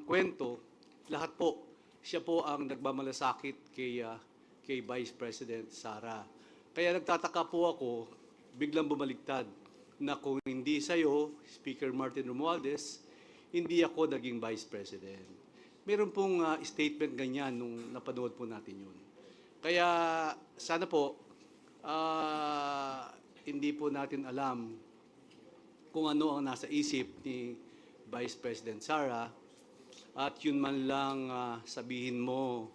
kwento, lahat po, siya po ang nagmamalasakit kay Vice President Sara. Kaya nagtataka po ako, biglang bumaligtad, na kung hindi sa'yo, Speaker Martin Romualdez, hindi ako naging Vice President. Meron pong statement ganyan nung napanood po natin yun. Kaya sana po, hindi po natin alam kung ano ang nasa isip ni Vice President Sara, at yun man lang sabihin mo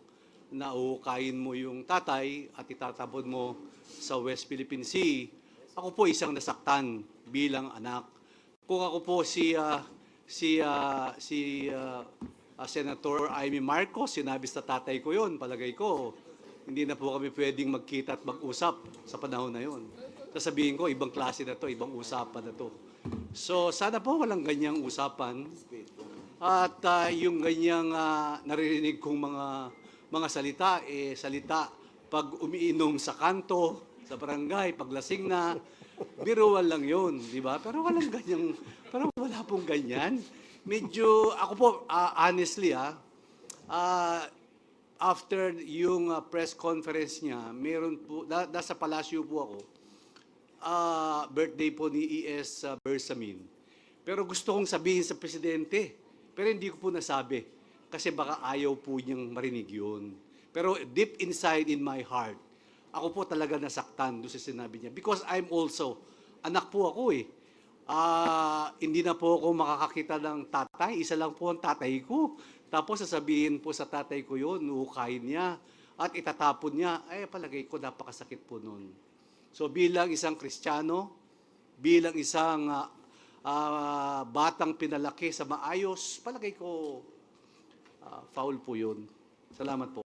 na uukayin mo yung tatay at itatapon mo sa West Philippine Sea. Ako po isang nasaktan bilang anak. Kung ako po si Senator Amy Marcos, sinabi sa tatay ko yon, palagay ko, hindi na po kami pwedeng magkita at mag-usap sa panahon na yon. Sasabihin ko, ibang klase na to, ibang usapan na to. So sana po walang ganyang usapan. At yung ganyang naririnig kong mga salita, salita pag umiinom sa kanto, sa barangay, paglasing na, biruan lang yun, di ba? Pero walang ganyang, pero wala pong ganyan. Medyo, ako po, honestly, after yung press conference niya, meron po, nasa palasyo po ako, birthday po ni E.S. Bersamin. Pero gusto kong sabihin sa presidente, pero hindi ko po nasabi, kasi baka ayaw po niyang marinig yun. Pero deep inside in my heart, ako po talaga nasaktan doon sa sinabi niya. Because I'm also, anak po ako eh. Hindi na po ako makakakita ng tatay. Isa lang po ang tatay ko. Tapos sasabihin po sa tatay ko yun, uukayin niya at itatapon niya. Ay, palagay ko napakasakit po nun. So bilang isang Kristiyano, bilang isang batang pinalaki sa maayos, palagay ko foul po yun. Salamat po.